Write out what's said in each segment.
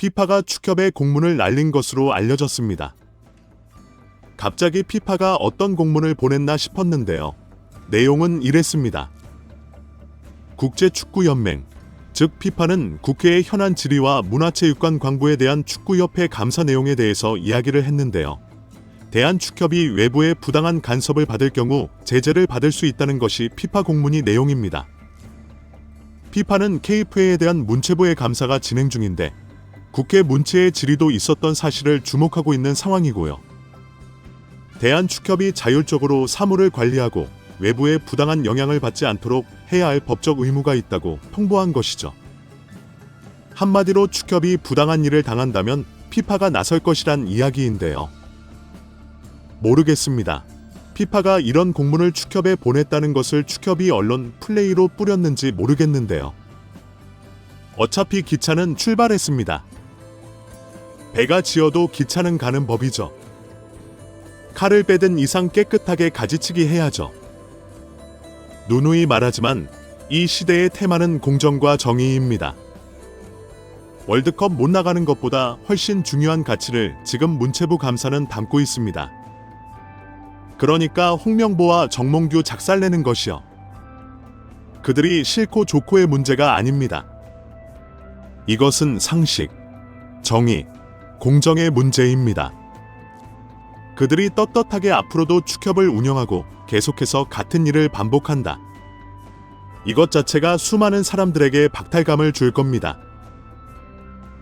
피파가 축협에 공문을 날린 것으로 알려졌습니다. 갑자기 피파가 어떤 공문을 보냈나 싶었는데요. 내용은 이랬습니다. 국제축구연맹, 즉 피파는 국회의 현안 질의와 문화체육관 광고에 대한 축구협회 감사 내용에 대해서 이야기를 했는데요. 대한축협이 외부의 부당한 간섭을 받을 경우 제재를 받을 수 있다는 것이 피파 공문의 내용입니다. 피파는 KFA에 대한 문체부의 감사가 진행 중인데 국회 문체의 질의도 있었던 사실을 주목하고 있는 상황이고요. 대한축협이 자율적으로 사무를 관리하고 외부의 부당한 영향을 받지 않도록 해야 할 법적 의무가 있다고 통보한 것이죠. 한마디로 축협이 부당한 일을 당한다면 피파가 나설 것이란 이야기인데요. 모르겠습니다. 피파가 이런 공문을 축협에 보냈다는 것을 축협이 언론 플레이로 뿌렸는지 모르겠는데요. 어차피 기차는 출발했습니다. 배가 지어도 기차는 가는 법이죠. 칼을 빼든 이상 깨끗하게 가지치기 해야죠. 누누이 말하지만 이 시대의 테마는 공정과 정의입니다. 월드컵 못 나가는 것보다 훨씬 중요한 가치를 지금 문체부 감사는 담고 있습니다. 그러니까 홍명보와 정몽규 작살내는 것이요. 그들이 싫고 좋고의 문제가 아닙니다. 이것은 상식, 정의, 공정의 문제입니다. 그들이 떳떳하게 앞으로도 축협을 운영하고 계속해서 같은 일을 반복한다. 이것 자체가 수많은 사람들에게 박탈감을 줄 겁니다.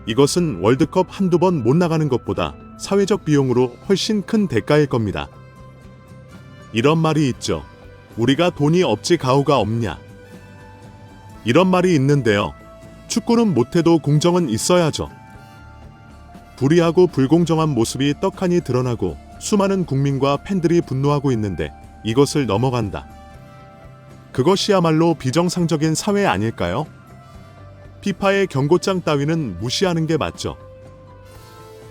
이것은 월드컵 한두 번 못 나가는 것보다 사회적 비용으로 훨씬 큰 대가일 겁니다. 이런 말이 있죠. 우리가 돈이 없지 가오가 없냐. 이런 말이 있는데요. 축구는 못해도 공정은 있어야죠. 불의하고 불공정한 모습이 떡하니 드러나고 수많은 국민과 팬들이 분노하고 있는데 이것을 넘어간다. 그것이야말로 비정상적인 사회 아닐까요? 피파의 경고장 따위는 무시하는 게 맞죠.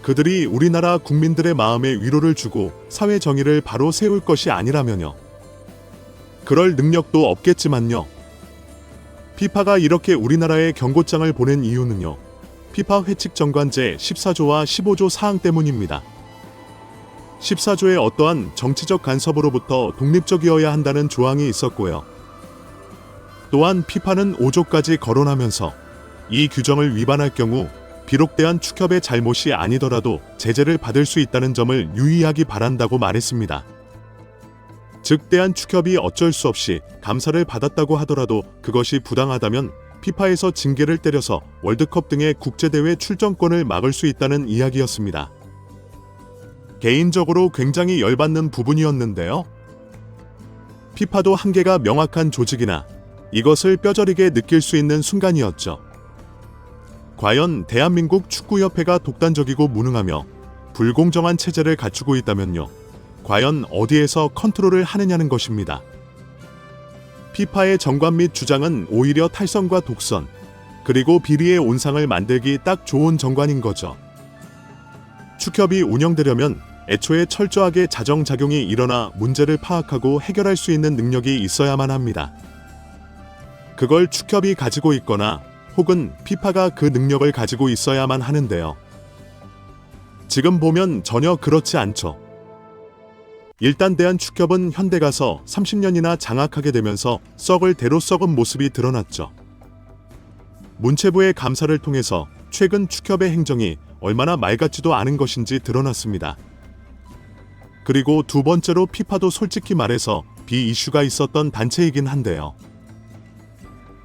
그들이 우리나라 국민들의 마음에 위로를 주고 사회 정의를 바로 세울 것이 아니라면요. 그럴 능력도 없겠지만요. 피파가 이렇게 우리나라에 경고장을 보낸 이유는요. 피파 회칙 정관제 14조와 15조 사항 때문입니다. 14조에 어떠한 정치적 간섭으로부터 독립적이어야 한다는 조항이 있었고요. 또한 피파는 5조까지 거론하면서 이 규정을 위반할 경우 비록 대한축협의 잘못이 아니더라도 제재를 받을 수 있다는 점을 유의하기 바란다고 말했습니다. 즉 대한축협이 어쩔 수 없이 감사를 받았다고 하더라도 그것이 부당하다면 피파에서 징계를 때려서 월드컵 등의 국제대회 출전권을 막을 수 있다는 이야기였습니다. 개인적으로 굉장히 열받는 부분이었는데요. 피파도 한계가 명확한 조직이나 이것을 뼈저리게 느낄 수 있는 순간이었죠. 과연 대한민국 축구협회가 독단적이고 무능하며 불공정한 체제를 갖추고 있다면요. 과연 어디에서 컨트롤을 하느냐는 것입니다. 피파의 정관 및 주장은 오히려 탈선과 독선, 그리고 비리의 온상을 만들기 딱 좋은 정관인 거죠. 축협이 운영되려면 애초에 철저하게 자정작용이 일어나 문제를 파악하고 해결할 수 있는 능력이 있어야만 합니다. 그걸 축협이 가지고 있거나 혹은 피파가 그 능력을 가지고 있어야만 하는데요. 지금 보면 전혀 그렇지 않죠. 일단 대한축협은 현대 가서 30년이나 장악하게 되면서 썩을 대로 썩은 모습이 드러났죠. 문체부의 감사를 통해서 최근 축협의 행정이 얼마나 맑았지도 않은 것인지 드러났습니다. 그리고 두 번째로 피파도 솔직히 말해서 비이슈가 있었던 단체이긴 한데요.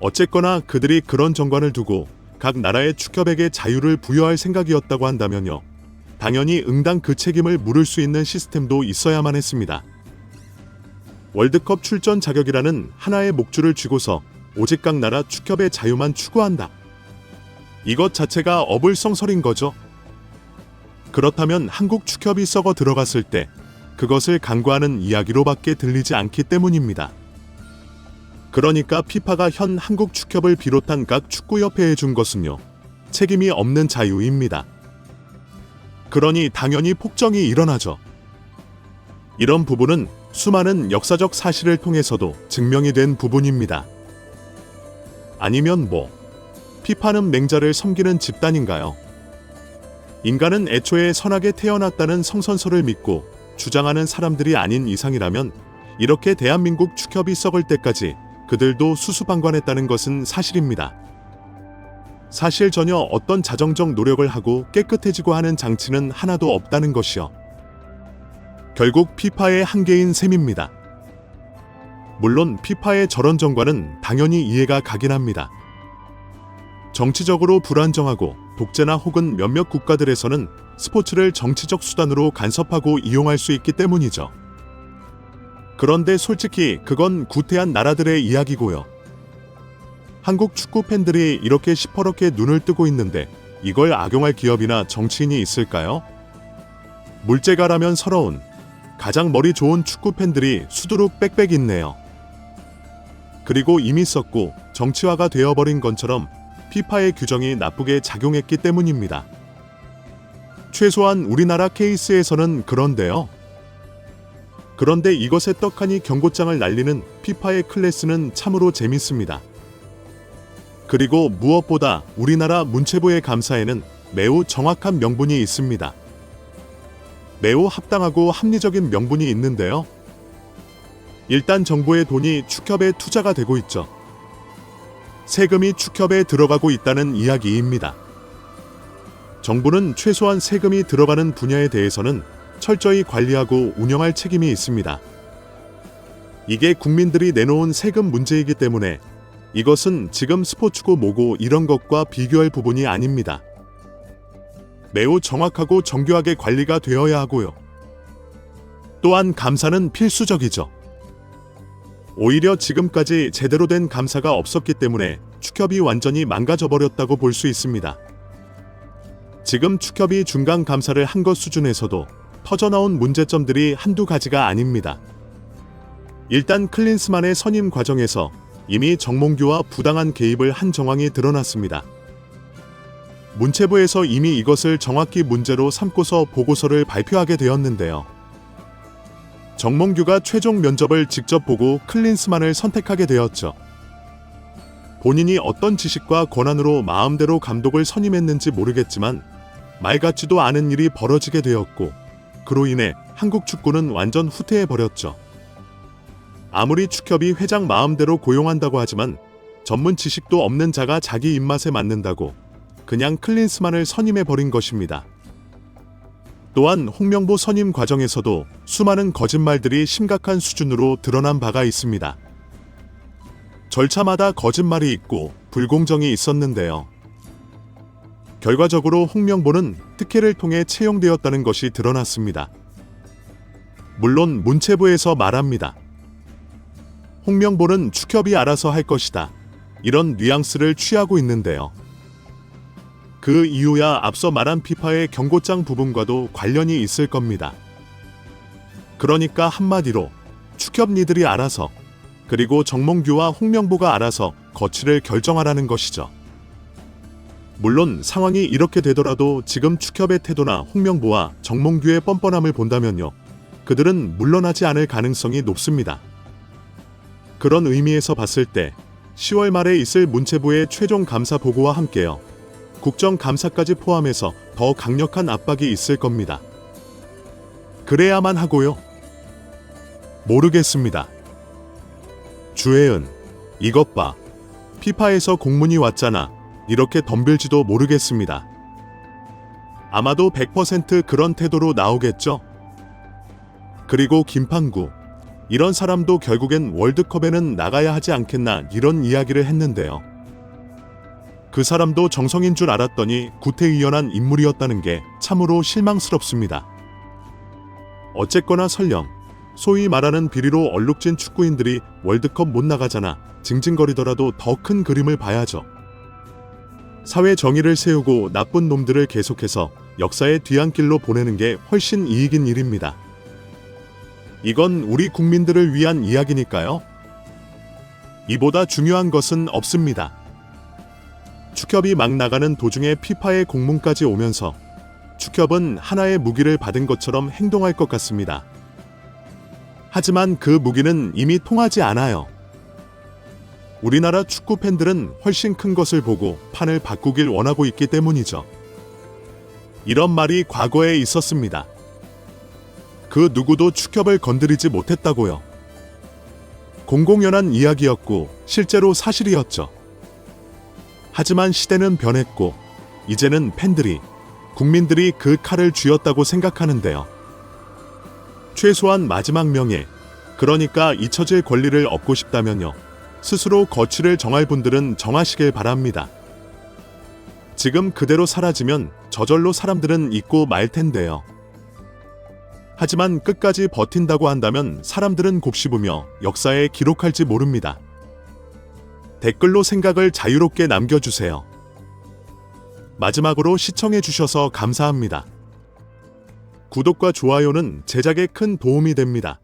어쨌거나 그들이 그런 정관을 두고 각 나라의 축협에게 자유를 부여할 생각이었다고 한다면요. 당연히 응당 그 책임을 물을 수 있는 시스템도 있어야만 했습니다. 월드컵 출전 자격이라는 하나의 목줄을 쥐고서 오직 각 나라 축협의 자유만 추구한다. 이것 자체가 어불성설인 거죠. 그렇다면 한국 축협이 썩어 들어갔을 때 그것을 간과하는 이야기로밖에 들리지 않기 때문입니다. 그러니까 피파가 현 한국 축협을 비롯한 각 축구협회에 준 것은요. 책임이 없는 자유입니다. 그러니 당연히 폭정이 일어나죠. 이런 부분은 수많은 역사적 사실을 통해서도 증명이 된 부분입니다. 아니면 피파는 맹자를 섬기는 집단인가요? 인간은 애초에 선하게 태어났다는 성선설을 믿고 주장하는 사람들이 아닌 이상이라면 이렇게 대한민국 축협이 썩을 때까지 그들도 수수방관했다는 것은 사실입니다. 사실 전혀 어떤 자정적 노력을 하고 깨끗해지고 하는 장치는 하나도 없다는 것이요. 결국 피파의 한계인 셈입니다. 물론 피파의 저런 정과는 당연히 이해가 가긴 합니다. 정치적으로 불안정하고 독재나 혹은 몇몇 국가들에서는 스포츠를 정치적 수단으로 간섭하고 이용할 수 있기 때문이죠. 그런데 솔직히 그건 구태한 나라들의 이야기고요. 한국 축구 팬들이 이렇게 시퍼렇게 눈을 뜨고 있는데 이걸 악용할 기업이나 정치인이 있을까요? 물재가라면 서러운 가장 머리 좋은 축구 팬들이 수두룩 빽빽 있네요. 그리고 이미 썼고 정치화가 되어버린 것처럼 피파의 규정이 나쁘게 작용했기 때문입니다. 최소한 우리나라 케이스에서는 그런데요. 그런데 이것에 떡하니 경고장을 날리는 피파의 클래스는 참으로 재밌습니다. 그리고 무엇보다 우리나라 문체부의 감사에는 매우 정확한 명분이 있습니다. 매우 합당하고 합리적인 명분이 있는데요. 일단 정부의 돈이 축협에 투자가 되고 있죠. 세금이 축협에 들어가고 있다는 이야기입니다. 정부는 최소한 세금이 들어가는 분야에 대해서는 철저히 관리하고 운영할 책임이 있습니다. 이게 국민들이 내놓은 세금 문제이기 때문에 이것은 지금 스포츠고 뭐고 이런 것과 비교할 부분이 아닙니다. 매우 정확하고 정교하게 관리가 되어야 하고요. 또한 감사는 필수적이죠. 오히려 지금까지 제대로 된 감사가 없었기 때문에 축협이 완전히 망가져버렸다고 볼 수 있습니다. 지금 축협이 중간 감사를 한 것 수준에서도 터져나온 문제점들이 한두 가지가 아닙니다. 일단 클린스만의 선임 과정에서 이미 정몽규와 부당한 개입을 한 정황이 드러났습니다. 문체부에서 이미 이것을 정확히 문제로 삼고서 보고서를 발표하게 되었는데요. 정몽규가 최종 면접을 직접 보고 클린스만을 선택하게 되었죠. 본인이 어떤 지식과 권한으로 마음대로 감독을 선임했는지 모르겠지만 말 같지도 않은 일이 벌어지게 되었고 그로 인해 한국 축구는 완전 후퇴해버렸죠. 아무리 축협이 회장 마음대로 고용한다고 하지만 전문 지식도 없는 자가 자기 입맛에 맞는다고 그냥 클린스만을 선임해버린 것입니다. 또한 홍명보 선임 과정에서도 수많은 거짓말들이 심각한 수준으로 드러난 바가 있습니다. 절차마다 거짓말이 있고 불공정이 있었는데요. 결과적으로 홍명보는 특혜를 통해 채용되었다는 것이 드러났습니다. 물론 문체부에서 말합니다. 홍명보는 축협이 알아서 할 것이다. 이런 뉘앙스를 취하고 있는데요. 그 이유야 앞서 말한 피파의 경고장 부분과도 관련이 있을 겁니다. 그러니까 한마디로 축협 니들이 알아서 그리고 정몽규와 홍명보가 알아서 거취를 결정하라는 것이죠. 물론 상황이 이렇게 되더라도 지금 축협의 태도나 홍명보와 정몽규의 뻔뻔함을 본다면요. 그들은 물러나지 않을 가능성이 높습니다. 그런 의미에서 봤을 때 10월 말에 있을 문체부의 최종 감사 보고와 함께요. 국정감사까지 포함해서 더 강력한 압박이 있을 겁니다. 그래야만 하고요. 모르겠습니다. 주혜은, 이것 봐. 피파에서 공문이 왔잖아. 이렇게 덤빌지도 모르겠습니다. 아마도 100% 그런 태도로 나오겠죠? 그리고 김판구. 이런 사람도 결국엔 월드컵에는 나가야 하지 않겠나 이런 이야기를 했는데요. 그 사람도 정성인 줄 알았더니 구태의연한 인물이었다는 게 참으로 실망스럽습니다. 어쨌거나 설령 소위 말하는 비리로 얼룩진 축구인들이 월드컵 못 나가잖아 징징거리더라도 더 큰 그림을 봐야죠. 사회 정의를 세우고 나쁜 놈들을 계속해서 역사의 뒤안길로 보내는 게 훨씬 이익인 일입니다. 이건 우리 국민들을 위한 이야기니까요. 이보다 중요한 것은 없습니다. 축협이 막 나가는 도중에 피파의 공문까지 오면서 축협은 하나의 무기를 받은 것처럼 행동할 것 같습니다. 하지만 그 무기는 이미 통하지 않아요. 우리나라 축구 팬들은 훨씬 큰 것을 보고 판을 바꾸길 원하고 있기 때문이죠. 이런 말이 과거에 있었습니다. 그 누구도 축협을 건드리지 못했다고요. 공공연한 이야기였고 실제로 사실이었죠. 하지만 시대는 변했고 이제는 팬들이, 국민들이 그 칼을 쥐었다고 생각하는데요. 최소한 마지막 명예, 그러니까 잊혀질 권리를 얻고 싶다면요. 스스로 거취를 정할 분들은 정하시길 바랍니다. 지금 그대로 사라지면 저절로 사람들은 잊고 말 텐데요. 하지만 끝까지 버틴다고 한다면 사람들은 곱씹으며 역사에 기록할지 모릅니다. 댓글로 생각을 자유롭게 남겨주세요. 마지막으로 시청해주셔서 감사합니다. 구독과 좋아요는 제작에 큰 도움이 됩니다.